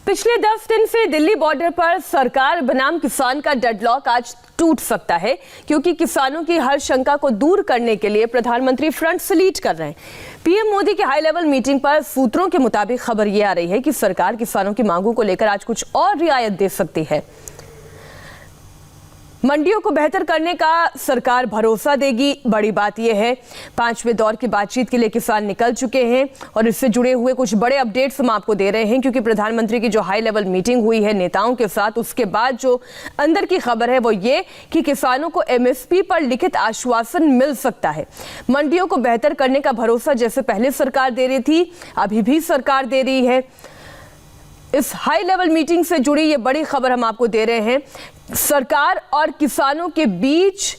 पिछले 10 दिन से दिल्ली बॉर्डर पर सरकार बनाम किसान का डेडलॉक आज टूट सकता है, क्योंकि किसानों की हर शंका को दूर करने के लिए प्रधानमंत्री फ्रंट सलीट कर रहे हैं। पीएम मोदी की हाई लेवल मीटिंग पर सूत्रों के मुताबिक खबर ये आ रही है कि सरकार किसानों की मांगों को लेकर आज कुछ और रियायत दे सकती है। मंडियों को बेहतर करने का सरकार भरोसा देगी। बड़ी बात यह है, 5वें दौर की बातचीत के लिए किसान निकल चुके हैं और इससे जुड़े हुए कुछ बड़े अपडेट्स हम आपको दे रहे हैं, क्योंकि प्रधानमंत्री की जो हाई लेवल मीटिंग हुई है नेताओं के साथ, उसके बाद जो अंदर की खबर है वो ये कि किसानों को एमएसपी पर लिखित आश्वासन मिल सकता है। मंडियों को बेहतर करने का भरोसा जैसे पहले सरकार दे रही थी, अभी भी सरकार दे रही है। इस हाई लेवल मीटिंग से जुड़ी ये बड़ी खबर हम आपको दे रहे हैं। सरकार और किसानों के बीच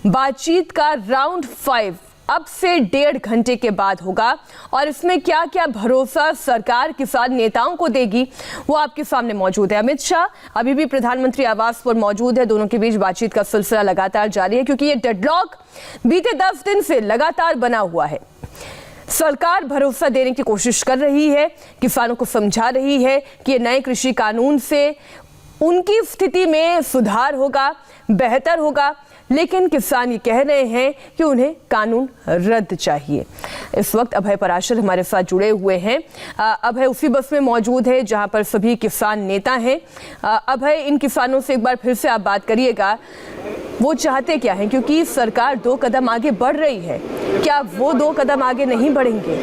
बातचीत का राउंड 5 अब से 1.5 घंटे के बाद होगा और इसमें क्या क्या भरोसा सरकार किसान नेताओं को देगी वो आपके सामने मौजूद है। अमित शाह अभी भी प्रधानमंत्री आवास पर मौजूद है। दोनों के बीच बातचीत का सिलसिला लगातार जारी है, क्योंकि ये डेडलॉक बीते 10 दिन से लगातार बना हुआ है। सरकार भरोसा देने की कोशिश कर रही है, किसानों को समझा रही है कि ये नए कृषि कानून से उनकी स्थिति में सुधार होगा, बेहतर होगा, लेकिन किसान ये कह रहे हैं कि उन्हें कानून रद्द चाहिए। इस वक्त अभय पराशर हमारे साथ जुड़े हुए हैं। अभय उसी बस में मौजूद है जहां पर सभी किसान नेता हैं। अभय, इन किसानों से एक बार फिर से आप बात करिएगा, वो चाहते क्या हैं? क्योंकि सरकार 2 कदम आगे बढ़ रही है, क्या वो 2 कदम आगे नहीं बढ़ेंगे?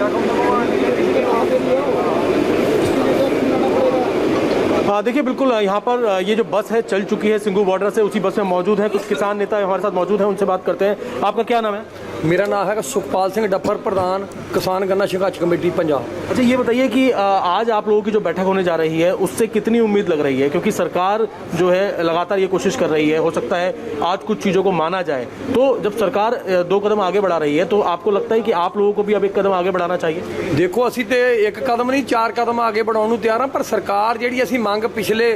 देखिए, बिल्कुल यहाँ पर ये जो बस है चल चुकी है सिंघू बॉर्डर से, उसी बस में मौजूद है कुछ किसान नेता हमारे साथ मौजूद हैं, उनसे बात करते हैं। आपका क्या नाम है? मेरा नाम है सुखपाल सिंह डफर, प्रधान किसान गन्ना संघर्ष कमेटी पंजाब। अच्छा, ये बताइए कि आज आप लोगों की जो बैठक होने जा रही है उससे कितनी उम्मीद लग रही है, क्योंकि सरकार जो है लगातार ये कोशिश कर रही है, हो सकता है आज कुछ चीज़ों को माना जाए। तो जब सरकार 2 कदम आगे बढ़ा रही है तो आपको लगता है कि आप लोगों को भी अब 1 कदम आगे बढ़ाना चाहिए? देखो, असी तो 1 कदम नहीं 4 कदम आगे बढ़ाने को तैयार हाँ, पर सरकार जी असी मंग पिछले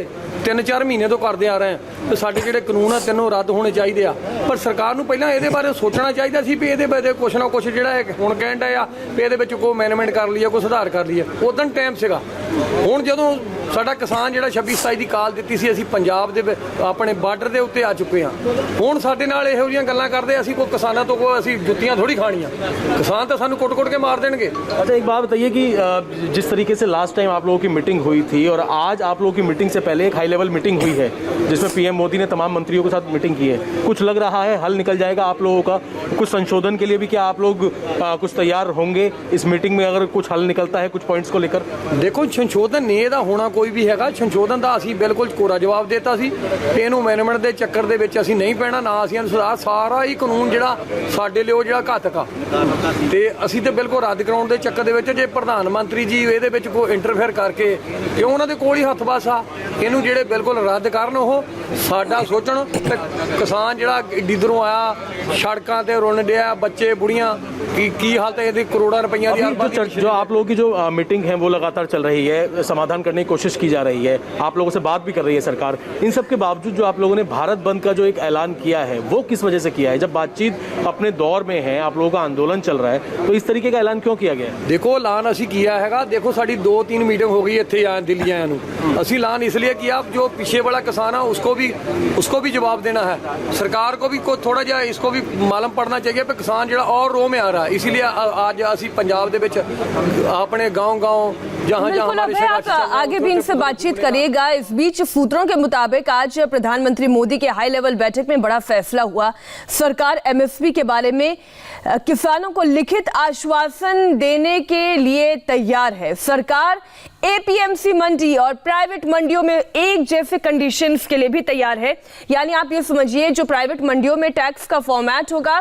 3-4 महीने तो करते आ रहे हैं तो साडे जिहड़े कानून आ तीनों रद्द होने चाहिए आ। पर सरकार नूं पहलां इहदे बारे सोचना चाहिए सी भी इहदे बारे कुछ ना कुछ जिहड़ा हुण कहण डए आ भी इहदे विच कोई अमेंडमेंट कर लीए, कोई सुधार कर लीए। उदन टाइम सीगा, हुण जदों साडा किसान जिहड़ा 26-27 दी काल दित्ती सी, असीं पंजाब दे अपने बार्डर दे उत्ते आ चुके हाँ। हुण साडे नाल इहो जिहियां गल्लां करदे, असीं कोई किसानां तो कोई असीं जुत्तियां थोड़ी खाणीਆਂ, किसान तो सानूं कुट-कुट के मार देणगे। अच्छा, एक बात बताइए कि जिस तरीके से लास्ट टाइम आप लोगों की मीटिंग हुई थी और आज आप लोगों की मीटिंग से पहले एक हाई लेवल मीटिंग हुई है जिसमें पीएम मोदी ने तमाम मंत्रियों के साथ मीटिंग की है, कुछ लग रहा है हल निकल जाएगा आप लोगों का? कुछ संशोधन के लिए भी क्या आप लोग कुछ तैयार होंगे इस मीटिंग में, अगर कुछ हल निकलता है कुछ पॉइंट्स को लेकर? देखो, संशोधन नहीं ਇਹਦਾ होना कोई भी हैगा। संशोधन का असीं बिल्कुल कोरा जवाब देता सी, ਇਹਨੂੰ ਅਮੈਂਡਮੈਂਟ ਦੇ ਚੱਕਰ ਦੇ ਵਿੱਚ ਅਸੀਂ ਨਹੀਂ ਪੈਣਾ, ਨਾ ਅਸੀਂ ਸੁਧਾਰ। ਸਾਰਾ ਹੀ ਕਾਨੂੰਨ ਜਿਹੜਾ ਸਾਡੇ ਲਈ ਉਹ ਜਿਹੜਾ ਘਾਤਕ ਆ ਤੇ ਅਸੀਂ ਤੇ ਬਿਲਕੁਲ ਰੱਦ ਕਰਾਉਣ ਦੇ ਚੱਕਰ ਦੇ ਵਿੱਚ, ਜੇ ਪ੍ਰਧਾਨ ਮੰਤਰੀ ਜੀ ਇਹਦੇ ਵਿੱਚ ਕੋਈ ਇੰਟਰਫੇਅਰ ਕਰਕੇ ਕਿ ਉਹਨਾਂ ਦੇ ਕੋਲ ਹੀ ਹੱਥ ਬਸ ਆ, ਇਹਨੂੰ ਜਿਹੜੇ ਬਿਲਕੁਲ ਰੱਦ ਕਰਨ ਉਹ ਸਾਡਾ ਸੋਚਣ ਤੇ ਕਿਸਾਨ ਜਿਹੜਾ ਇੱਧਰੋਂ ਆਇਆ ਸੜਕਾਂ ਤੇ ਰੁਲਣ ਡਿਆ, ਬੱਚੇ ਬੁੜੀਆਂ की हालत है, करोड़ों रुपया जो आप लोगों की जो मीटिंग है वो लगातार चल रही है, समाधान करने की कोशिश की जा रही है, आप लोगों से बात भी कर रही है सरकार। इन सब के बावजूद जो आप लोगों ने भारत बंद का जो एक ऐलान किया है वो किस वजह से किया है? जब बातचीत अपने दौर में है, आप लोगों का आंदोलन चल रहा है, तो इस तरीके का ऐलान क्यों किया गया है? देखो, ऐलान असी किया है, देखो साड़ी 2-3 मीटिंग हो गई इतने आए दिल्ली आया नूं। असी ऐलान इसलिए किया जो पीछे वाला किसान है उसको भी जवाब देना है, सरकार को भी थोड़ा जा इसको भी मालूम पड़ना चाहिए कि किसान जो और रो में आ रहा है। इसीलिए आज असी पंजाब दे विच अपने गांव-गांव जहां आप आगे भी इनसे बातचीत करिएगा। इस बीच सूत्रों के मुताबिक आज प्रधानमंत्री मोदी के हाई लेवल बैठक में बड़ा फैसला हुआ। सरकार एमएसपी के बारे में किसानों को लिखित आश्वासन देने के लिए तैयार है। सरकार एपीएमसी मंडी और प्राइवेट मंडियों में एक जैसे कंडीशंस के लिए भी तैयार है। यानी आप ये समझिए, जो प्राइवेट मंडियों में टैक्स का फॉर्मेट होगा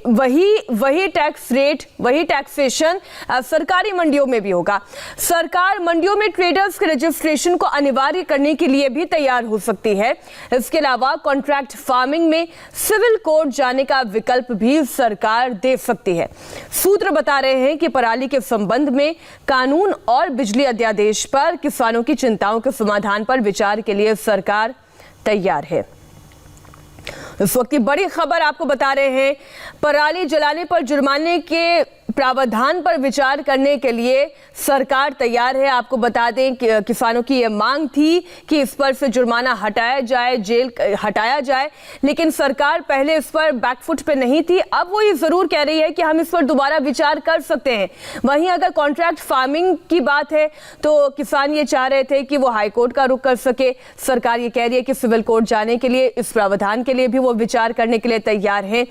वही टैक्स रेट, वही टैक्सेशन सरकारी मंडियों में भी होगा। सरकार मंडियों में ट्रेडर्स के रजिस्ट्रेशन को अनिवार्य करने के लिए भी तैयार हो सकती है। इसके अलावा कॉन्ट्रैक्ट फार्मिंग में सिविल कोर्ट जाने का विकल्प भी सरकार दे सकती है। सूत्र बता रहे हैं कि पराली के संबंध में कानून और बिजली अध्यादेश पर किसानों की चिंताओं के समाधान पर विचार के लिए सरकार तैयार है। इस वक्त की बड़ी खबर आपको बता रहे हैं, पराली जलाने पर जुर्माने के प्रावधान पर विचार करने के लिए सरकार तैयार है। आपको बता दें कि किसानों की यह मांग थी कि इस पर से जुर्माना हटाया जाए, जेल हटाया जाए, लेकिन सरकार पहले इस पर बैकफुट पे नहीं थी। अब वो ये जरूर कह रही है कि हम इस पर दोबारा विचार कर सकते हैं। वहीं अगर कॉन्ट्रैक्ट फार्मिंग की बात है तो किसान ये चाह रहे थे कि वो हाईकोर्ट का रुख कर सके। सरकार ये कह रही है कि सिविल कोर्ट जाने के लिए, इस प्रावधान के लिए भी वो विचार करने के लिए तैयार हैं।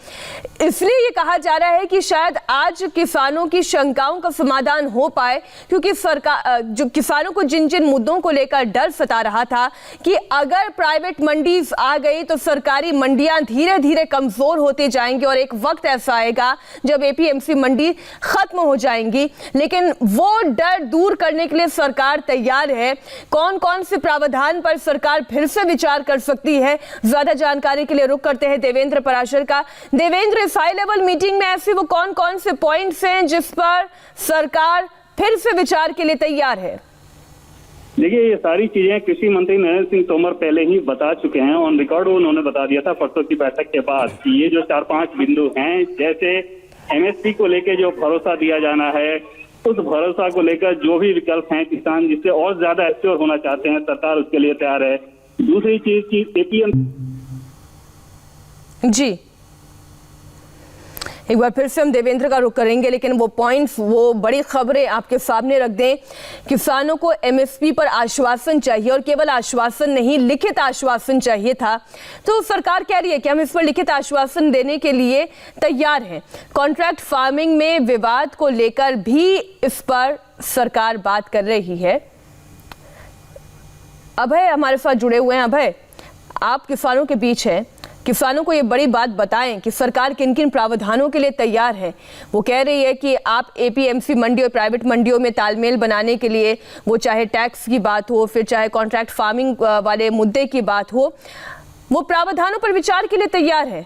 इसलिए ये कहा जा रहा है कि शायद आज किसानों की शंकाओं का समाधान हो पाए, क्योंकि सरकार जो किसानों को जिन जिन मुद्दों को लेकर डर सता रहा था कि अगर प्राइवेट मंडी आ गई तो सरकारी मंडियां धीरे धीरे कमजोर होती जाएंगी और एक वक्त ऐसा आएगा जब एपीएमसी मंडी खत्म हो जाएंगी। लेकिन वो डर दूर करने के लिए सरकार तैयार है। कौन कौन से प्रावधान पर सरकार फिर से विचार कर सकती है, ज्यादा जानकारी के लिए रुख करते हैं देवेंद्र पराशर का। देवेंद्र, इस हाई लेवल मीटिंग में ऐसे वो कौन कौन से पॉइंट्स हैं जिस पर सरकार फिर से विचार के लिए तैयार है? देखिए, ये सारी चीजें कृषि मंत्री नरेंद्र सिंह तोमर पहले ही बता चुके हैं। ऑन रिकॉर्ड उन्होंने बता दिया था परसों की बैठक के बाद कि ये जो 4-5 बिंदु हैं, जैसे एमएसपी को लेकर जो भरोसा दिया जाना है, उस भरोसा को लेकर जो भी विकल्प हैं, किसान जिससे और ज्यादा एक्योर होना चाहते हैं, सरकार उसके लिए तैयार है। दूसरी चीज की एपीएम जी, एक बार फिर से हम देवेंद्र का रुख करेंगे, लेकिन वो पॉइंट्स, वो बड़ी खबरें आपके सामने रख दें। किसानों को एमएसपी पर आश्वासन चाहिए और केवल आश्वासन नहीं, लिखित आश्वासन चाहिए था। तो सरकार कह रही है कि हम इस पर लिखित आश्वासन देने के लिए तैयार हैं। कॉन्ट्रैक्ट फार्मिंग में विवाद को लेकर भी इस पर सरकार बात कर रही है। अभय हमारे साथ जुड़े हुए हैं। अभय, आप किसानों के बीच हैं, किसानों को ये बड़ी बात बताएं कि सरकार किन किन प्रावधानों के लिए तैयार है। वो कह रही है कि आप एपीएमसी मंडी और प्राइवेट मंडियों में तालमेल बनाने के लिए, वो चाहे टैक्स की बात हो, फिर चाहे कॉन्ट्रैक्ट फार्मिंग वाले मुद्दे की बात हो, वो प्रावधानों पर विचार के लिए तैयार है।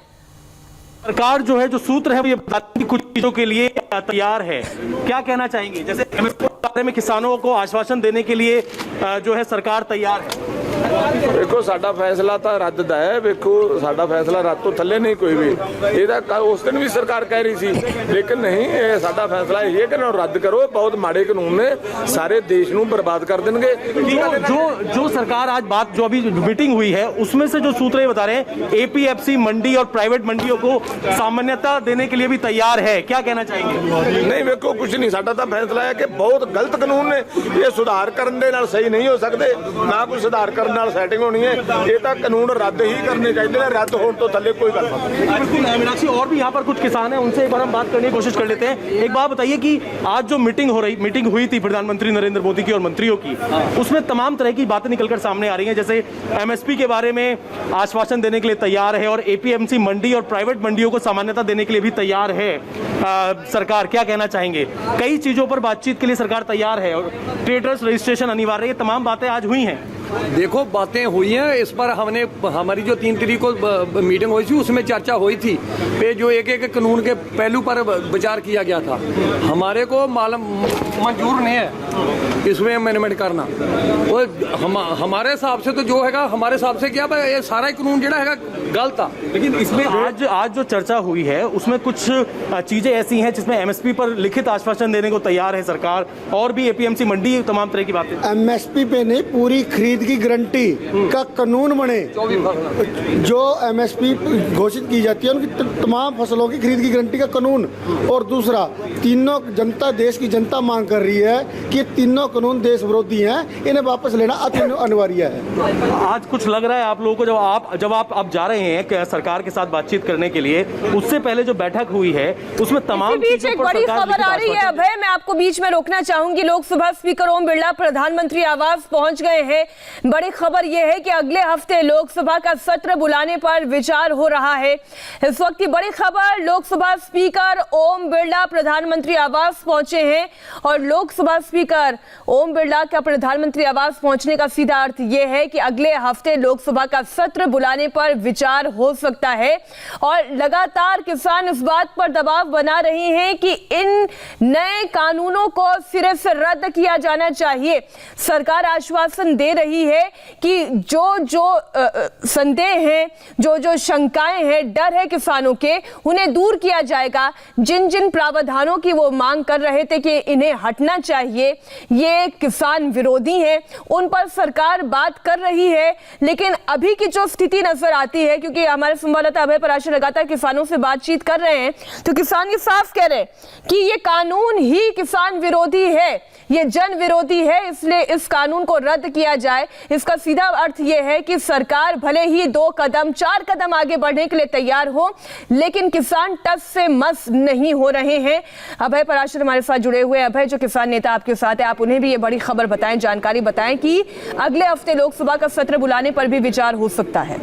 सरकार जो है, जो सूत्र है, वो ये बताती है कि कुछ चीजों के लिए तैयार है। क्या कहना चाहेंगे? जैसे एमएसपी के बारे में किसानों को आश्वासन देने के लिए जो है सरकार तैयार है। ਵੇਖੋ ਸਾਡਾ ਫੈਸਲਾ ਤਾਂ ਰੱਦ ਦਾ ਹੈ। ਵੇਖੋ ਸਾਡਾ ਫੈਸਲਾ ਰੱਦ ਤੋਂ ਥੱਲੇ ਨਹੀਂ ਕੋਈ ਵੀ। ਇਹਦਾ ਉਸ ਦਿਨ ਵੀ ਸਰਕਾਰ ਕਹਿ ਰਹੀ ਸੀ, ਲੇਕਿਨ ਨਹੀਂ, ਇਹ ਸਾਡਾ ਫੈਸਲਾ ਇਹ ਹੈ ਕਿ ਇਹਨਾਂ ਨੂੰ ਰੱਦ ਕਰੋ। ਬਹੁਤ ਮਾੜੇ ਕਾਨੂੰਨ ਨੇ, ਸਾਰੇ ਦੇਸ਼ ਨੂੰ बर्बाद कर देंगे। जो सरकार आज बात, जो अभी मीटिंग हुई है, उसमें से जो सूत्र ये बता रहे हैं, एपीएमसी मंडी और प्राइवेट मंडियों को सामान्यता देने के लिए भी तैयार है। क्या कहना चाहेंगे? नहीं, ਵੇਖੋ कुछ नहीं, ਸਾਡਾ ਤਾਂ ਫੈਸਲਾ ਹੈ कि बहुत गलत कानून ने, ये सुधार ਕਰਨ ਦੇ ਨਾਲ सही नहीं हो सकते, ना कोई सुधार ਕਰਨ ਨਾਲ सेटिंग होनी है। ये तो कानून रद्द ही करने चाहिए, रद्द होने तो थले कोई गल नहीं। बिल्कुल मीनाक्षी, और भी यहाँ पर कुछ किसान हैं, उनसे एक बार हम बात करने की कोशिश कर लेते हैं। एक बात बताइए कि आज जो मीटिंग हुई थी प्रधानमंत्री नरेंद्र मोदी की और मंत्रियों की, उसमें तमाम तरह की बातें निकलकर सामने आ रही हैं। जैसे एमएसपी के बारे में आश्वासन देने के लिए तैयार है और एपीएमसी मंडी और प्राइवेट मंडियों को सामान्यता देने के लिए भी तैयार है सरकार। क्या कहना चाहेंगे? कई चीजों पर बातचीत के लिए सरकार तैयार है और ट्रेडर्स रजिस्ट्रेशन अनिवार्य, ये तमाम बातें आज हुई हैं। देखो, बातें हुई हैं, इस पर हमारी जो 3 तारीख को मीटिंग हुई थी उसमें चर्चा हुई थी कि जो एक एक कानून के पहलू पर विचार किया गया था। हमारे को मंजूर नहीं है इसमें अमेंडमेंट करना। वो हमारे हिसाब से तो जो हैगा, हमारे हिसाब से क्या ये सारा ही कानून जो हैगा गलत था। लेकिन इसमें आज जो चर्चा हुई है उसमें कुछ चीजें ऐसी हैं जिसमें एमएसपी पर लिखित आश्वासन देने को तैयार है सरकार, और भी एपीएमसी मंडी, तमाम तरह की बातें। एमएसपी पे नहीं, पूरी खरीद की गारंटी का कानून बने। जो एमएसपी घोषित की जाती है उनकी तमाम फसलों की खरीद की गारंटी का कानून। और दूसरा, तीनों जनता, देश की जनता मांग कर रही है कि तीनों कानून देश विरोधी हैं, इन्हें वापस लेना अनिवार्य है। आज कुछ लग रहा है आप लोगों को, जब आप जा रहे हैं सरकार के साथ बातचीत करने के लिए, उससे पहले जो बैठक हुई है उसमें तमाम बीच एक बड़ी खबर आ रही है। अभय, मैं आपको बीच में रोकना चाहूंगी। लोकसभा स्पीकर ओम बिरला प्रधानमंत्री आवास पहुंच गए हैं। बड़ी खबर यह है कि अगले हफ्ते लोकसभा का सत्र बुलाने पर विचार हो रहा है। इस वक्त की बड़ी खबर, लोकसभा स्पीकर ओम बिरला प्रधानमंत्री आवास पहुंचे हैं और लोकसभा स्पीकर ओम बिरला का प्रधानमंत्री आवास पहुंचने का सीधा अर्थ यह है कि अगले हफ्ते लोकसभा का सत्र बुलाने पर विचार हो सकता है। और लगातार किसान इस बात पर दबाव बना रहे हैं कि इन नए कानूनों को सिरे से रद्द किया जाना चाहिए। सरकार आश्वासन दे रही रही है कि जो संदेह हैं, जो शंकाएं हैं, डर है किसानों के, उन्हें दूर किया जाएगा। जिन प्रावधानों की वो मांग कर रहे थे कि इन्हें हटना चाहिए, ये किसान विरोधी हैं, उन पर सरकार बात कर रही है। लेकिन अभी की जो स्थिति नजर आती है, क्योंकि हमारे संवाददाता अभय पराशर लगातार किसानों से बातचीत कर रहे हैं, तो किसान ये साफ कह रहे हैं कि ये कानून ही किसान विरोधी है, ये जन विरोधी है, इसलिए इस कानून को रद्द किया जाए। इसका सीधा अर्थ यह है कि सरकार भले ही 2 कदम 4 कदम आगे बढ़ने के लिए तैयार हो, लेकिन किसान टस से मस नहीं हो रहे हैं। अभय पराशर हमारे साथ जुड़े हुए। अभय, जो किसान नेता आपके साथ है, आप उन्हें भी ये बड़ी खबर बताएं, जानकारी बताएं कि अगले हफ्ते लोकसभा का सत्र बुलाने पर भी विचार हो सकता है।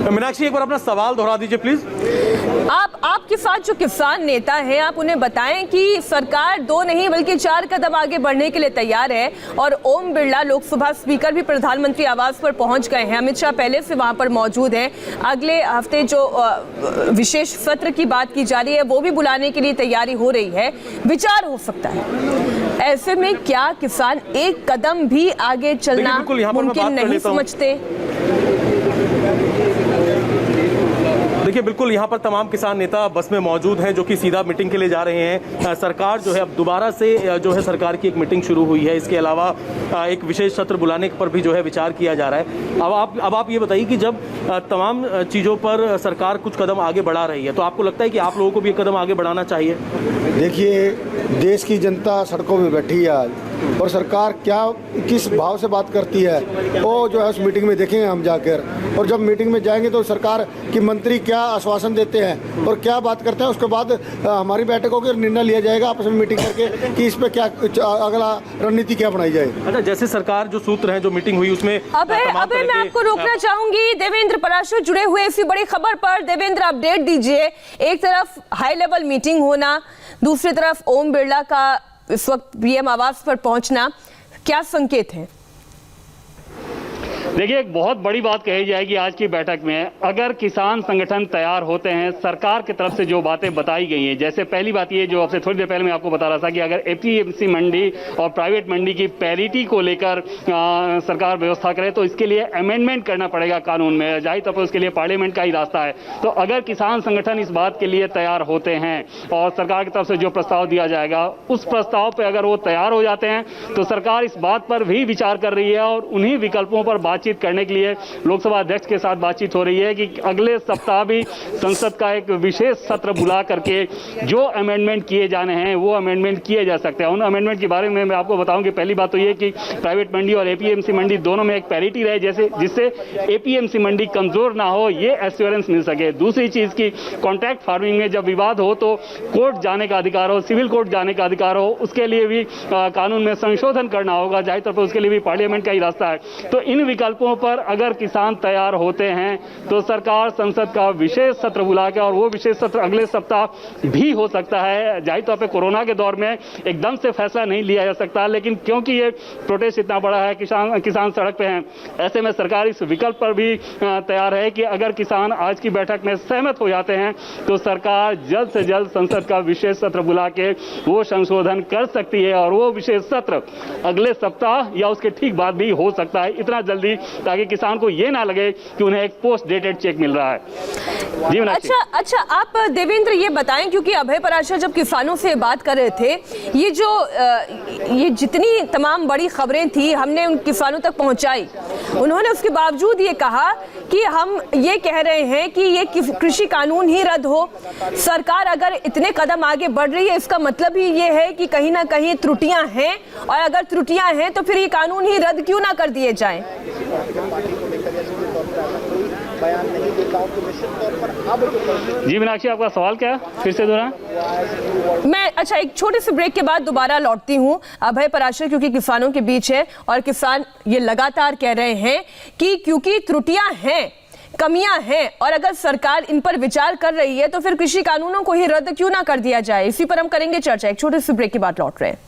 मीनाक्षी, एक बार अपना सवाल दोहरा दीजिए प्लीज। आपके साथ जो किसान नेता हैं, आप उन्हें बताएं कि सरकार 2 नहीं बल्कि 4 कदम आगे बढ़ने के लिए तैयार है। और ओम बिरला, लोकसभा स्पीकर, भी प्रधानमंत्री आवास पर पहुंच गए हैं। अमित शाह पहले से वहां पर मौजूद हैं। अगले हफ्ते जो विशेष सत्र की बात की जा रही है, वो भी बुलाने के लिए तैयारी हो रही है। विचार हो सकता है। ऐसे में क्या किसान एक कदम भी आगे चलना मुमकिन नहीं समझते? देखिए, बिल्कुल यहाँ पर तमाम किसान नेता बस में मौजूद हैं, जो कि सीधा मीटिंग के लिए जा रहे हैं। सरकार जो है अब दोबारा से जो है सरकार की एक मीटिंग शुरू हुई है। इसके अलावा एक विशेष सत्र बुलाने पर भी जो है विचार किया जा रहा है। अब आप ये बताइए कि जब तमाम चीज़ों पर सरकार कुछ कदम आगे बढ़ा रही है, तो आपको लगता है कि आप लोगों को भी एक कदम आगे बढ़ाना चाहिए? देखिए, देश की जनता सड़कों में बैठी है आज, और सरकार क्या किस भाव से बात करती है वो जो है उस मीटिंग में देखेंगे हम जाकर। और जब मीटिंग में जाएंगे तो सरकार की मंत्री क्या आश्वासन देते हैं और क्या बात करते हैं, उसके बाद हमारी बैठक होगी और निर्णय लिया जाएगा आपस में मीटिंग करके कि इस पर क्या अगला रणनीति क्या बनाई जाए। अच्छा, जैसे सरकार जो सूत्र है, जो मीटिंग हुई उसमें अबे मैं आपको रोकना चाहूंगी। देवेंद्र पराशर जुड़े हुए इसी बड़ी खबर पर। देवेंद्र, अपडेट दीजिए। एक तरफ हाई लेवल मीटिंग होना, दूसरी तरफ ओम बिरला का इस वक्त पीएम आवास पर पहुंचना, क्या संकेत है? देखिए, एक बहुत बड़ी बात कही जाएगी आज की बैठक में। अगर किसान संगठन तैयार होते हैं, सरकार की तरफ से जो बातें बताई गई हैं, जैसे पहली बात ये जो आपसे थोड़ी देर पहले मैं आपको बता रहा था कि अगर एपीएमसी मंडी और प्राइवेट मंडी की पैरिटी को लेकर सरकार व्यवस्था करे तो इसके लिए अमेंडमेंट करना पड़ेगा कानून में। जाहिर तौर पर उसके लिए पार्लियामेंट का ही रास्ता है। तो अगर किसान संगठन इस बात के लिए तैयार होते हैं और सरकार की तरफ से जो प्रस्ताव दिया जाएगा उस प्रस्ताव पर अगर वो तैयार हो जाते हैं, तो सरकार इस बात पर भी विचार कर रही है और उन्हीं विकल्पों पर बातचीत करने के लिए लोकसभा अध्यक्ष के साथ बातचीत हो रही है कि अगले सप्ताह भी संसद का एक विशेष सत्र बुला करके जो अमेंडमेंट किए जाने हैं वो अमेंडमेंट किए जा सकते हैं। उन अमेंडमेंट के बारे में मैं आपको बताऊं कि पहली बात तो ये कि प्राइवेट मंडी और एपीएमसी मंडी दोनों में एक पैरिटी रहे, जैसे जिससे एपीएमसी मंडी कमजोर ना हो, ये एश्योरेंस मिल सके। दूसरी चीज की कॉन्ट्रैक्ट फार्मिंग में जब विवाद हो तो कोर्ट जाने का अधिकार हो, सिविल कोर्ट जाने का अधिकार हो, उसके लिए भी कानून में संशोधन करना होगा। जाहिर तौर पर उसके लिए भी पार्लियामेंट का ही रास्ता है। तो इन विकल्पों पर अगर किसान तैयार होते हैं तो सरकार संसद का विशेष सत्र बुला के, और वो विशेष सत्र अगले सप्ताह भी हो सकता है। जाहिर तौर पे कोरोना के दौर में एकदम से फैसला नहीं लिया जा सकता, लेकिन क्योंकि ये प्रोटेस्ट इतना बड़ा है, किसान सड़क पे हैं, ऐसे में सरकार इस विकल्प पर भी तैयार है कि अगर किसान आज की बैठक में सहमत हो जाते हैं तो सरकार जल्द से जल्द संसद का विशेष सत्र बुला के वो संशोधन कर सकती है और वो विशेष सत्र अगले सप्ताह या उसके ठीक बाद भी हो सकता है, इतना जल्दी, ताकि किसान को ये ना लगे कि उन्हें एक पोस्ट डेटेड चेक मिल रहा है। जी अच्छा, आप देवेंद्र ये बताएं, क्योंकि अभय पराशर जब किसानों से बात कर रहे थे, ये जितनी तमाम बड़ी खबरें थी हमने उन किसानों तक पहुंचाई, उन्होंने उसके बावजूद ये कहा कि हम ये कह रहे हैं कि ये कृषि कानून ही रद्द हो। सरकार अगर इतने कदम आगे बढ़ रही है, इसका मतलब ही ये है कि कहीं ना कहीं त्रुटियां हैं, और अगर त्रुटियां हैं तो फिर ये कानून ही रद्द क्यों ना कर दिए जाएं? जी मीनाक्षी, आपका सवाल क्या है, फिर से दोहराएं। अच्छा, एक छोटे से ब्रेक के बाद दोबारा लौटती हूँ अभय पराशर, क्योंकि किसानों के बीच है और किसान ये लगातार कह रहे हैं कि क्योंकि त्रुटियां हैं, कमियां हैं, और अगर सरकार इन पर विचार कर रही है तो फिर कृषि कानूनों को ही रद्द क्यों ना कर दिया जाए। इसी पर हम करेंगे चर्चा। एक छोटे से ब्रेक के बाद लौट रहे हैं।